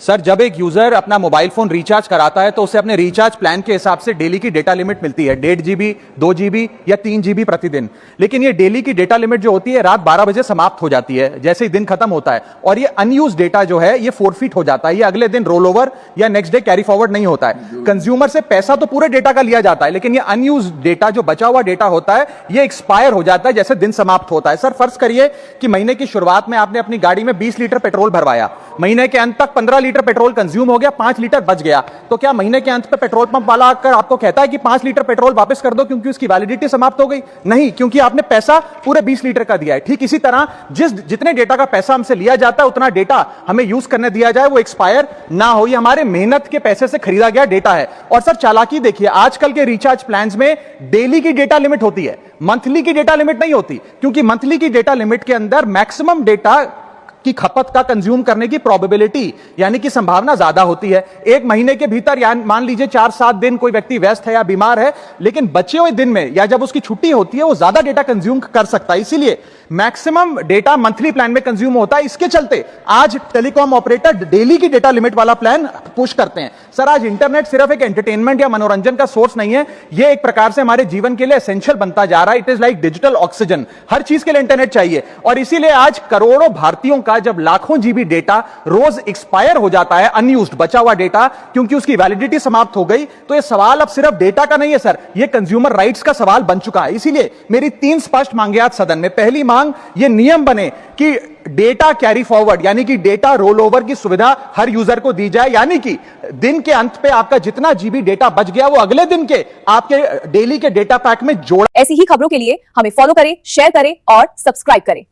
Sir, जब एक user अपना मोबाइल फोन रिचार्ज कराता है तो उसे अपने रिचार्ज प्लान के हिसाब से डेली की डेटा लिमिट मिलती है, 1.5 GB, 2 GB या 3 GB प्रतिदिन। लेकिन ये डेली की डेटा लिमिट जो होती है रात 12 बजे समाप्त हो जाती है, जैसे ही दिन खत्म होता है, और ये अनयूज डेटा जो है ये फोरफिट हो जाता है, ये अगले दिन रोल ओवर या नेक्स्ट डे कैरी फॉरवर्ड नहीं होता है। कंज्यूमर से पैसा तो पूरे डेटा का लिया जाता है, लेकिन ये अनयूज डेटा, जो बचा हुआ डेटा होता है, ये एक्सपायर हो जाता है जैसे दिन समाप्त होता है। सर, फर्ज करिए कि महीने की शुरुआत में आपने अपनी गाड़ी में 20 लीटर पेट्रोल भरवाया, महीने के अंत तक 15 लीटर पेट्रोल कंज्यूम हो गया, 5 लीटर बच गया, तो क्या महीने के अंत पे पेट्रोल पंप वाला आकर आपको कहता है कि 5 लीटर पेट्रोल वापस कर दो क्योंकि उसकी वैलिडिटी समाप्त हो गई? नहीं, क्योंकि आपने पैसा पूरे 20 लीटर का दिया है। ठीक इसी तरह जितने डेटा का पैसा हमसे लिया जाता है उतना डेटा हमें यूज करने दिया जाए, वो एक्सपायर ना हो। ये हमारे मेहनत के पैसे से खरीदा गया डेटा है। और सर, चालाकी देखिए, आजकल के रिचार्ज प्लान्स में डेली की डेटा लिमिट होती है, मंथली की डेटा लिमिट नहीं होती, क्योंकि मंथली की डेटा लिमिट के अंदर मैक्सिमम डेटा की खपत का कंज्यूम करने की प्रोबेबिलिटी यानी कि संभावना ज्यादा होती है। एक महीने के भीतर या मान लीजिए 4-7 दिन कोई व्यक्ति व्यस्त है या बीमार है, लेकिन बचे हुए दिन में या जब उसकी छुट्टी होती है वो ज्यादा डेटा कंज्यूम कर सकता है, इसीलिए मैक्सिमम डेटा मंथली प्लान में कंज्यूम होता है। इसके चलते आज टेलीकॉम ऑपरेटर डेली की डेटा लिमिट वाला प्लान पुश करते हैं। सर, आज इंटरनेट सिर्फ एक एंटरटेनमेंट या मनोरंजन का सोर्स नहीं है, यह एक प्रकार से हमारे जीवन के लिए एसेंशियल बनता जा रहा है। It is like digital oxygen, हर चीज के लिए इंटरनेट चाहिए। और इसीलिए आज करोड़ों भारतीयों का जब लाखों जीबी डेटा रोज एक्सपायर हो जाता है, अनयूज्ड बचा हुआ डेटा, क्योंकि उसकी वैलिडिटी समाप्त हो गई, तो यह सवाल अब सिर्फ डेटा का नहीं है सर, यह कंज्यूमर राइट्स का सवाल बन चुका है। इसीलिए मेरी 3 स्पष्ट मांगे आज सदन में। पहली मांग, यह नियम बने कि डेटा कैरी फॉरवर्ड यानी कि डेटा रोल ओवर की सुविधा हर यूजर को दी जाए, यानी कि दिन के अंत पे आपका जितना जीबी डेटा बच गया वो अगले दिन के आपके डेली के डेटा पैक में जोड़ा। ऐसी ही खबरों के लिए हमें फॉलो करें, शेयर करें और सब्सक्राइब करें।